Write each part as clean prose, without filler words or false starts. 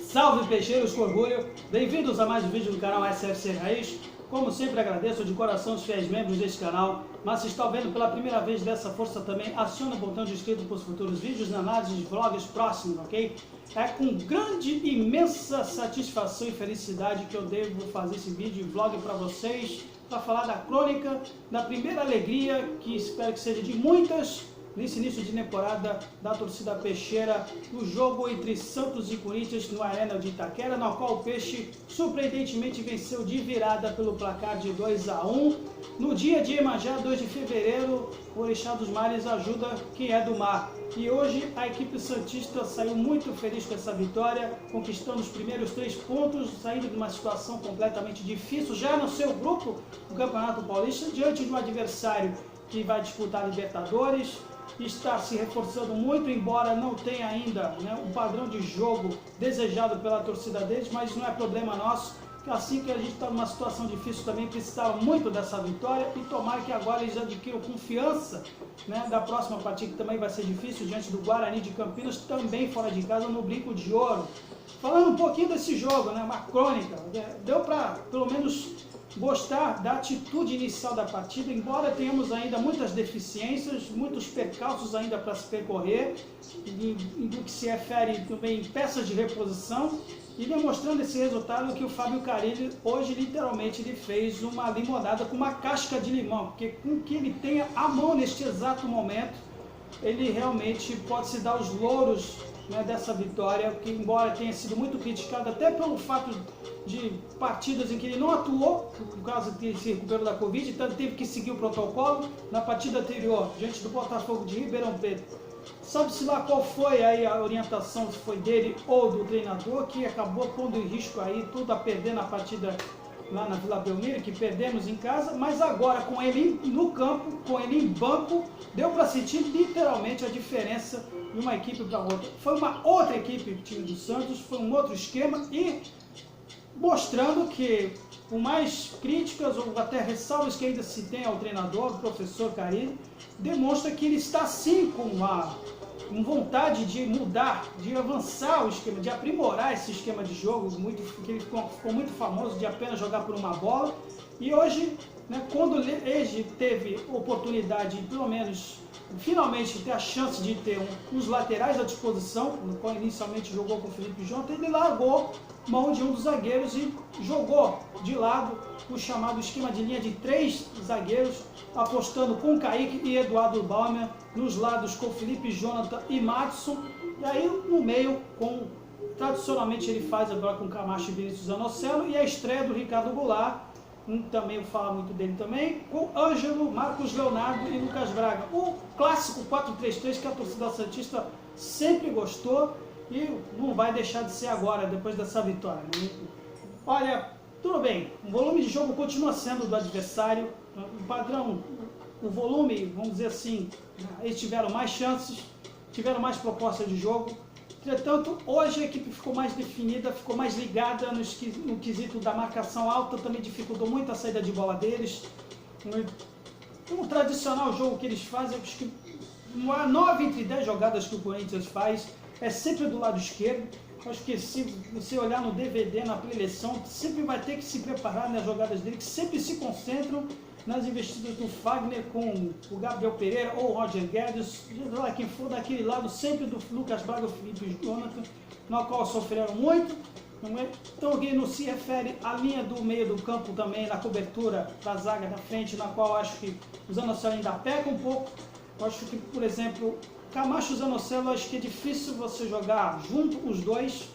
Salve peixeiros com orgulho, bem-vindos a mais um vídeo do canal SFC Raiz. Como sempre agradeço de coração os fiéis membros deste canal, mas se está vendo pela primeira vez dessa força também, acione o botão de inscrito para os futuros vídeos, análises de vlogs próximos, ok? É com grande, imensa satisfação e felicidade que eu devo fazer esse vídeo e vlog para vocês, para falar da crônica, da primeira alegria, que espero que seja de muitas, nesse início de temporada da torcida peixeira, o jogo entre Santos e Corinthians no Arena de Itaquera, no qual o Peixe surpreendentemente venceu de virada pelo placar de 2-1. No dia de Iemanjá, 2 de fevereiro, o Orixá dos Mares ajuda quem é do mar. E hoje a equipe santista saiu muito feliz com essa vitória, conquistando os primeiros 3 pontos, saindo de uma situação completamente difícil, já no seu grupo do Campeonato Paulista, diante de um adversário que vai disputar a Libertadores. Está se reforçando muito, embora não tenha ainda um padrão de jogo desejado pela torcida deles, mas não é problema nosso, que assim que a gente está numa situação difícil também, precisava muito dessa vitória, e tomara que agora eles adquiram confiança da próxima partida, que também vai ser difícil, diante do Guarani de Campinas, também fora de casa, no Brinco de Ouro. Falando um pouquinho desse jogo, uma crônica, deu para pelo menos gostar da atitude inicial da partida, embora tenhamos ainda muitas deficiências, muitos percalços ainda para se percorrer, do que se refere também peças de reposição, e demonstrando esse resultado que o Fábio Carille hoje literalmente ele fez uma limonada com uma casca de limão, porque com o que ele tenha à mão neste exato momento, ele realmente pode se dar os louros dessa vitória, que embora tenha sido muito criticado até pelo fato de partidas em que ele não atuou, por causa que ele se recuperou da Covid, então ele teve que seguir o protocolo. Na partida anterior, diante do Botafogo de Ribeirão Preto, sabe-se lá qual foi aí a orientação, se foi dele ou do treinador, que acabou pondo em risco aí tudo a perder na partida lá na Vila Belmiro, que perdemos em casa, mas agora com ele no campo, com ele em banco, deu para sentir literalmente a diferença de uma equipe para outra. Foi uma outra equipe, o time do Santos, foi um outro esquema, e mostrando que, por mais críticas ou até ressalvas que ainda se tem ao treinador, o professor Carille, demonstra que ele está sim com vontade de mudar, de avançar o esquema, de aprimorar esse esquema de jogo, que ele ficou muito famoso de apenas jogar por uma bola. E hoje, quando ele teve oportunidade, pelo menos finalmente ter a chance de ter uns laterais à disposição, no qual inicialmente jogou com o Felipe Jonathan, ele largou mão de um dos zagueiros e jogou de lado o chamado esquema de linha de 3 zagueiros, apostando com Kaique e Eduardo Baumer, nos lados com Felipe Jonathan e Madison, e aí no meio tradicionalmente ele faz agora com Camacho e Vinícius Zanocelo, e a estreia do Ricardo Goulart, também eu falo muito dele também, com Ângelo, Marcos Leonardo e Lucas Braga. O clássico 4-3-3 que a torcida santista sempre gostou e não vai deixar de ser agora, depois dessa vitória. Olha, tudo bem, o volume de jogo continua sendo do adversário, o padrão, o volume, vamos dizer assim, eles tiveram mais chances, tiveram mais propostas de jogo. Entretanto, hoje a equipe ficou mais definida, ficou mais ligada no quesito da marcação alta, também dificultou muito a saída de bola deles. O tradicional jogo que eles fazem, acho que 9 entre 10 jogadas que o Corinthians faz é sempre do lado esquerdo. Acho que se você olhar no DVD, na preleção, sempre vai ter que se preparar nas jogadas dele, que sempre se concentram nas investidas do Fagner com o Gabriel Pereira ou o Roger Guedes, quem for daquele lado, sempre do Lucas Braga ou Felipe Jonathan, no qual sofreram muito. Então aqui não se refere à linha do meio do campo também, na cobertura da zaga da frente, na qual acho que o Zanocelo ainda peca um pouco. Eu acho que, por exemplo, Camacho e Zanocelo, acho que é difícil você jogar junto os dois.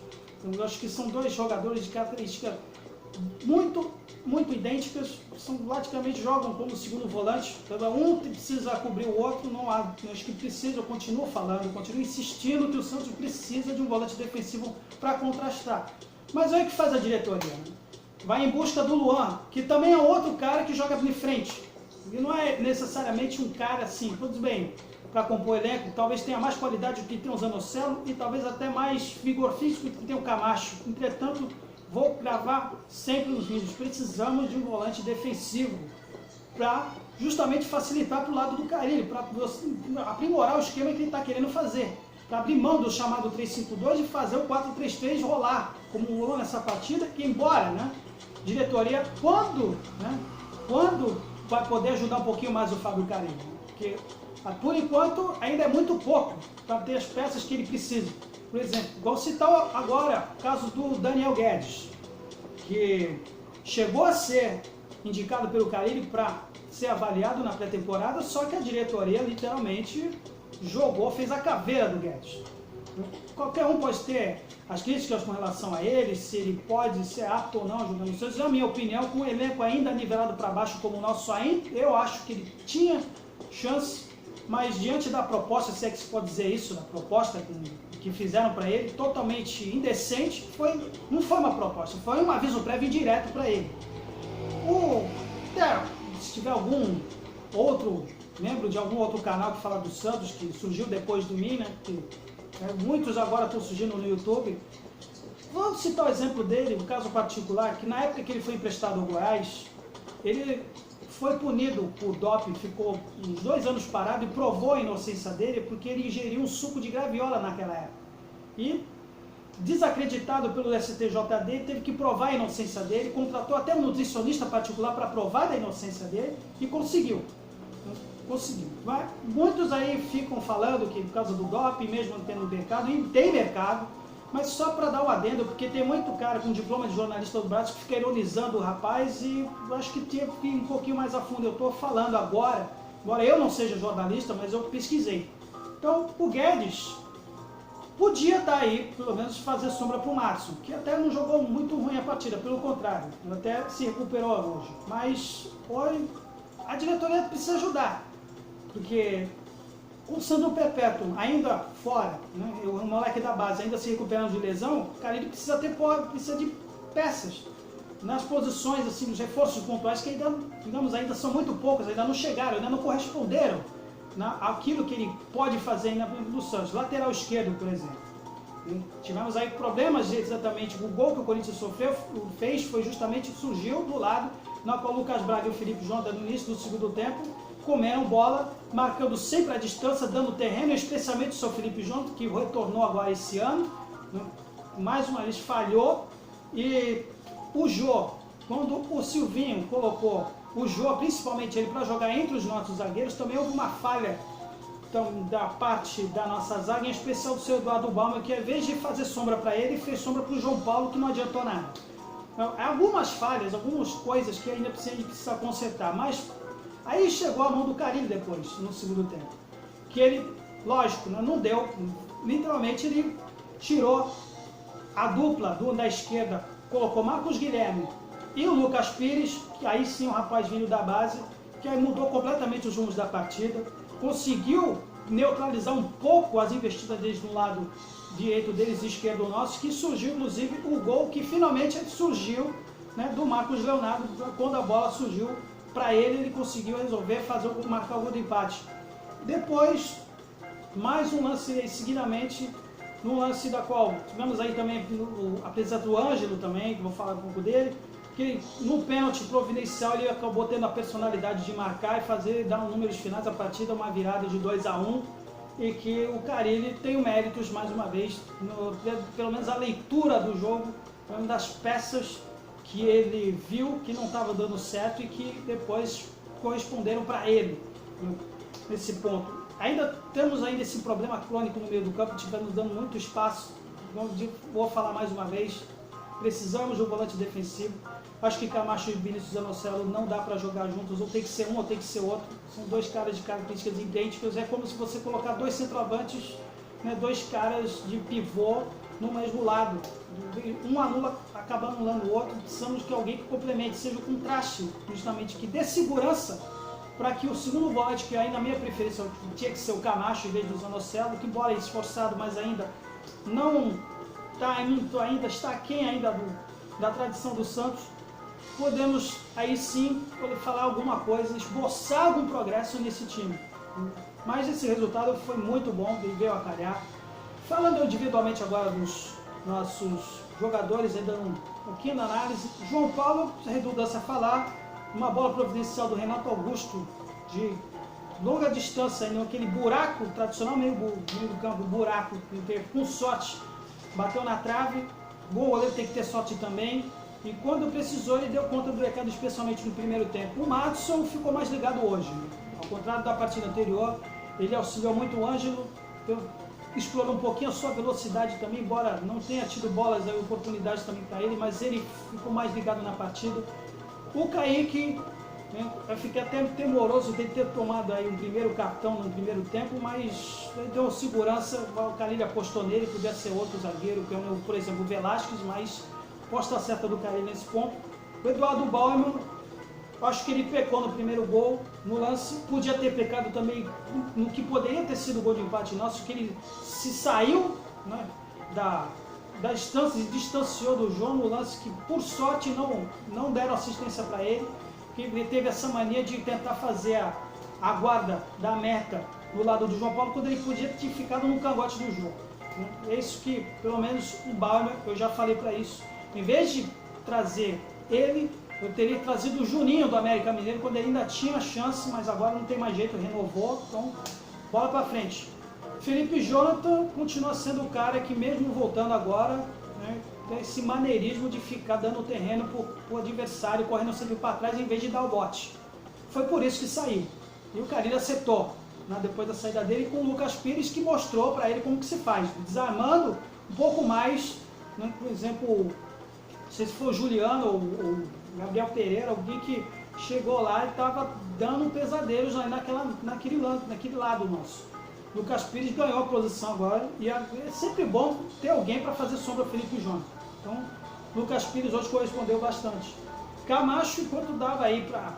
Eu acho que são dois jogadores de característica muito idênticas, praticamente jogam como segundo volante, cada um precisa cobrir o outro, não há, acho que precisa, eu continuo falando, continuo insistindo que o Santos precisa de um volante defensivo para contrastar. Mas olha o que faz a diretoria, vai em busca do Luan, que também é outro cara que joga de frente, e não é necessariamente um cara assim, tudo bem, para compor elenco, talvez tenha mais qualidade do que tem o Zanocelo e talvez até mais vigor físico do que tem o Camacho. Entretanto, vou gravar sempre nos vídeos, precisamos de um volante defensivo para justamente facilitar para o lado do Carille, para aprimorar o esquema que ele está querendo fazer. para abrir mão do chamado 3-5-2 e fazer o 4-3-3 rolar, como rolou nessa partida, que embora, né, diretoria, quando vai poder ajudar um pouquinho mais o Fábio Carilli, porque por enquanto ainda é muito pouco para ter as peças que ele precisa. Por exemplo, vou citar agora o caso do Daniel Guedes, que chegou a ser indicado pelo Carilli para ser avaliado na pré-temporada, só que a diretoria literalmente fez a caveira do Guedes. Qualquer um pode ter as críticas com relação a ele, se ele pode ser apto ou não jogando no Santos. Na minha opinião, com o elenco ainda nivelado para baixo como o nosso ainda, eu acho que ele tinha chance, mas diante da proposta, se é que se pode dizer isso, da proposta que fizeram para ele, totalmente indecente, não foi uma proposta, foi um aviso prévio indireto para ele. Se tiver algum outro membro de algum outro canal que fala do Santos, que surgiu depois de mim, né? Muitos agora estão surgindo no YouTube. Vou citar o exemplo dele, um caso particular, que na época que ele foi emprestado ao Goiás, ele foi punido por doping, ficou uns 2 anos parado e provou a inocência dele porque ele ingeriu um suco de graviola naquela época. E, desacreditado pelo STJD, teve que provar a inocência dele, contratou até um nutricionista particular para provar a inocência dele e conseguiu. Mas muitos aí ficam falando que por causa do doping, mesmo não tendo mercado, e tem mercado, mas só para dar um adendo, porque tem muito cara com diploma de jornalista do Brasil que fica ironizando o rapaz e eu acho que tinha que ir um pouquinho mais a fundo. Eu estou falando agora, embora eu não seja jornalista, mas eu pesquisei. Então o Guedes podia estar aí, pelo menos fazer sombra para o Márcio, que até não jogou muito ruim a partida, pelo contrário, até se recuperou hoje. Mas a diretoria precisa ajudar, porque o Sandro Perpétuo ainda fora, né, o moleque da base ainda se recuperando de lesão, cara, ele precisa de peças nas posições, assim, nos reforços pontuais que ainda, digamos, ainda são muito poucos, ainda não chegaram, ainda não corresponderam aquilo que ele pode fazer ainda no Santos. Lateral esquerdo, por exemplo. Tivemos aí problemas exatamente. O gol que o Corinthians fez foi justamente, surgiu do lado na qual o Lucas Braga e o Felipe Jonathan, no início do segundo tempo, comeram bola, marcando sempre a distância, dando terreno, especialmente o seu Felipe Jonathan, que retornou agora esse ano, né? Mais uma vez falhou. E o Jô, quando o Silvinho colocou o Jô, principalmente ele, para jogar entre os nossos zagueiros, também houve uma falha da parte da nossa zaga, em especial do seu Eduardo Bauman, que ao invés de fazer sombra para ele, fez sombra para o João Paulo, que não adiantou nada. Então, algumas falhas, algumas coisas que ainda precisa consertar, mas aí chegou a mão do Carilli depois, no segundo tempo, que ele, lógico, não deu, literalmente ele tirou a dupla da esquerda, colocou Marcos Guilherme e o Lucas Pires, que aí sim o rapaz vindo da base, que aí mudou completamente os rumos da partida, conseguiu neutralizar um pouco as investidas deles no lado direito deles e esquerdo nosso, que surgiu inclusive o gol que finalmente surgiu, né, do Marcos Leonardo, quando a bola surgiu para ele conseguiu resolver marcar o gol do empate. Depois, mais um lance aí, seguidamente, no lance da qual tivemos aí também a presença do Ângelo também, que vou falar um pouco dele, que no pênalti providencial ele acabou tendo a personalidade de marcar e dar um números finais da partida, uma virada de 2-1, e que o Carilli tem méritos, mais uma vez, pelo menos a leitura do jogo, uma das peças que ele viu que não estava dando certo e que depois corresponderam para ele nesse ponto. Ainda temos esse problema crônico no meio do campo, tivemos dando muito espaço. Vou falar mais uma vez, precisamos de um volante defensivo. Acho que Camacho e Vinícius Zanocelo não dá para jogar juntos, ou tem que ser um ou tem que ser outro. São dois caras de características idênticas, é como se você colocar dois centroavantes, né, dois caras de pivô no mesmo lado. Um acaba anulando o outro, precisamos de alguém que complemente, seja o contraste, justamente, que dê segurança para que o segundo volante, que ainda a minha preferência tinha que ser o Camacho em vez do Zanocelo, que embora esforçado, mas ainda não está aquém ainda da tradição do Santos, podemos aí sim poder falar alguma coisa, esboçar algum progresso nesse time. Mas esse resultado foi muito bom, veio a calhar. Falando individualmente agora dos nossos jogadores, ainda um pouquinho da análise. João Paulo, redundância a falar, uma bola providencial do Renato Augusto de longa distância, naquele buraco tradicional, meio do campo, buraco, com sorte, bateu na trave. Bom goleiro tem que ter sorte também. E quando precisou, ele deu conta do recado, especialmente no primeiro tempo. O Maddison ficou mais ligado hoje. Ao contrário da partida anterior, ele auxiliou muito o Ângelo, explorou um pouquinho a sua velocidade também, embora não tenha tido bolas, oportunidades também para ele, mas ele ficou mais ligado na partida. O Kaique, eu fiquei até temoroso de ter tomado aí um primeiro cartão no primeiro tempo, mas deu segurança, o Carille apostou nele, podia ser outro zagueiro, por exemplo, o Velasquez, mas aposta certa do Carille nesse ponto. O Eduardo Bauerman, acho que ele pecou no primeiro gol, no lance, podia ter pecado também no que poderia ter sido o gol de empate nosso, que ele se saiu, né, da distância, se distanciou do João no lance, que por sorte não deram assistência para ele, que ele teve essa mania de tentar fazer a guarda da meta do lado do João Paulo, quando ele podia ter ficado no cangote do jogo. É isso que, pelo menos, o Bauerman, eu já falei para isso, em vez de trazer ele, eu teria trazido o Juninho do América Mineiro quando ele ainda tinha chance, mas agora não tem mais jeito, renovou, então bola para frente. Felipe Jonathan continua sendo o cara que mesmo voltando agora, né, tem esse maneirismo de ficar dando terreno para o adversário, correndo sempre para trás em vez de dar o bote. Foi por isso que saiu. E o Carille acertou, né, depois da saída dele, com o Lucas Pires, que mostrou para ele como que se faz, desarmando um pouco mais, né, por exemplo, não sei se foi o Juliano ou Gabriel Pereira, alguém que chegou lá e estava dando pesadelos naquele lado nosso. Lucas Pires ganhou a posição agora e é sempre bom ter alguém para fazer sombra ao Felipe Jonathan. Então, Lucas Pires hoje correspondeu bastante. Camacho, enquanto dava aí para...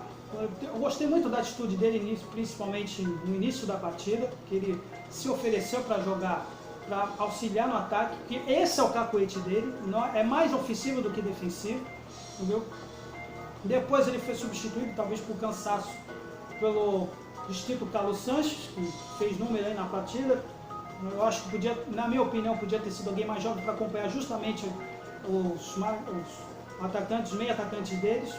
Eu gostei muito da atitude dele, principalmente no início da partida, que ele se ofereceu para jogar, para auxiliar no ataque, que esse é o cacoete dele, é mais ofensivo do que defensivo, entendeu? Depois ele foi substituído, talvez por cansaço, pelo distinto Carlos Sanches, que fez número aí na partida. Eu acho que podia, na minha opinião, podia ter sido alguém mais jovem para acompanhar justamente os atacantes, os meio-atacantes deles,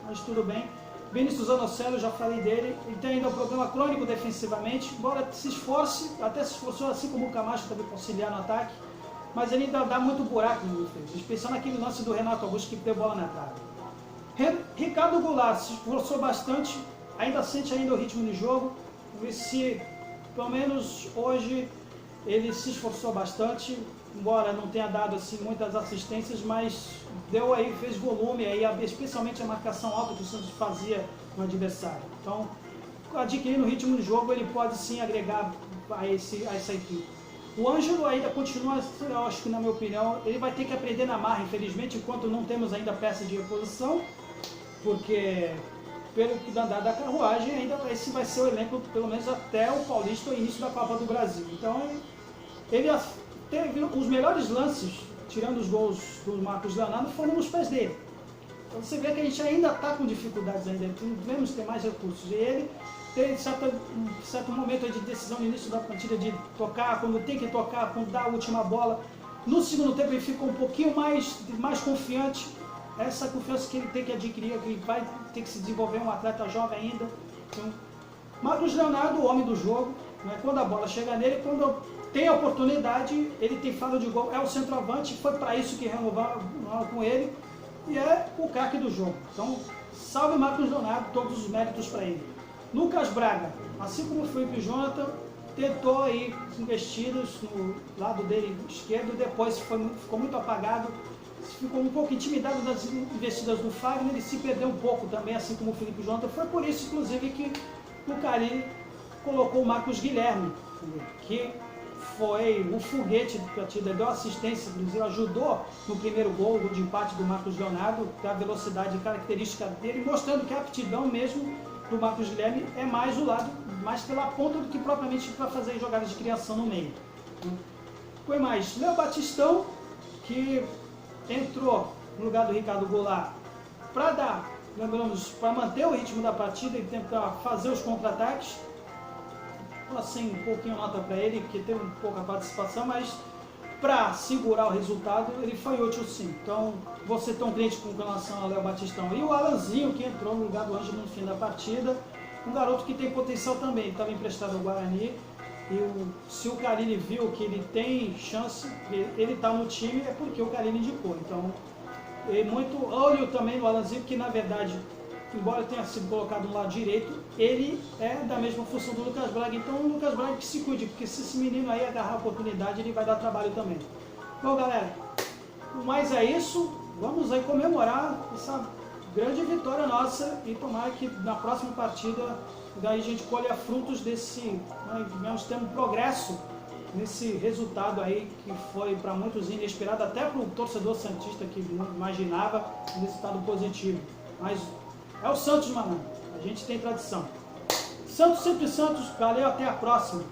mas tudo bem. Vinícius Anocelo, já falei dele, ele tem ainda um problema crônico defensivamente, embora se esforce, até se esforçou assim como o Camacho também para auxiliar no ataque, mas ele ainda dá muito buraco no defesa, especialmente naquele lance do Renato Augusto que deu bola na trave. Ricardo Goulart se esforçou bastante, ainda sente o ritmo de jogo, se pelo menos hoje ele se esforçou bastante, embora não tenha dado assim muitas assistências, mas deu aí, fez volume aí, especialmente a marcação alta que o Santos fazia no adversário. Então, adquirindo o ritmo de jogo, ele pode sim agregar a essa equipe. O Ângelo ainda continua, eu acho que na minha opinião, ele vai ter que aprender na marra, infelizmente, enquanto não temos ainda peça de reposição, porque pelo que andar da carruagem, ainda esse vai ser o elenco, pelo menos até o Paulista, o início da Copa do Brasil. Então, ele teve os melhores lances, tirando os gols do Marcos Leonardo, foram nos pés dele. Então você vê que a gente ainda está com dificuldades ainda, devemos ter mais recursos. E ele tem certo momento de decisão no início da partida de tocar, quando tem que tocar, quando dá a última bola. No segundo tempo ele ficou um pouquinho mais confiante. Essa confiança que ele tem que adquirir, que ele vai ter que se desenvolver, um atleta jovem ainda. Então, Marcos Leonardo, o homem do jogo, né? Quando a bola chega nele, quando tem a oportunidade, ele tem faro de gol, é o centroavante, foi para isso que renovaram com ele, e é o craque do jogo. Então, salve Marcos Leonardo, todos os méritos para ele. Lucas Braga, assim como o Felipe Jonathan, tentou aí investidas no lado dele esquerdo, depois ficou muito apagado, ficou um pouco intimidado das investidas do Fagner, ele se perdeu um pouco também, assim como o Felipe Jonathan. Foi por isso, inclusive, que o Carille colocou o Marcos Guilherme, que foi o foguete da partida, deu assistência, inclusive ajudou no primeiro gol de empate do Marcos Leonardo, a velocidade característica dele, mostrando que a aptidão mesmo do Marcos Guilherme é mais o lado, mais pela ponta do que propriamente para fazer jogadas de criação no meio. Foi mais Léo Batistão, que entrou no lugar do Ricardo Goulart para para manter o ritmo da partida e tentar fazer os contra-ataques. Assim, um pouquinho nota para ele, porque teve pouca participação, mas para segurar o resultado, ele foi útil sim. Então, vou ser tão crítico com relação ao Léo Batistão. E o Alanzinho, que entrou no lugar do Ângelo no fim da partida, um garoto que tem potencial também. Ele estava emprestado ao Guarani e se o Carille viu que ele tem chance, ele está no time, é porque o Carille indicou. Então, muito olho também no Alanzinho, que na verdade, embora tenha sido colocado no lado direito, ele é da mesma função do Lucas Braga. Então o Lucas Braga que se cuide, porque se esse menino aí agarrar a oportunidade, ele vai dar trabalho também. Bom, galera, mas é isso. Vamos aí comemorar essa grande vitória nossa e tomara que na próxima partida daí a gente colha frutos desse, nós temos progresso nesse resultado aí que foi para muitos inesperado, até para o torcedor santista que não imaginava um resultado positivo. Mas é o Santos, mano. A gente tem tradição. Santos, sempre Santos. Valeu, até a próxima.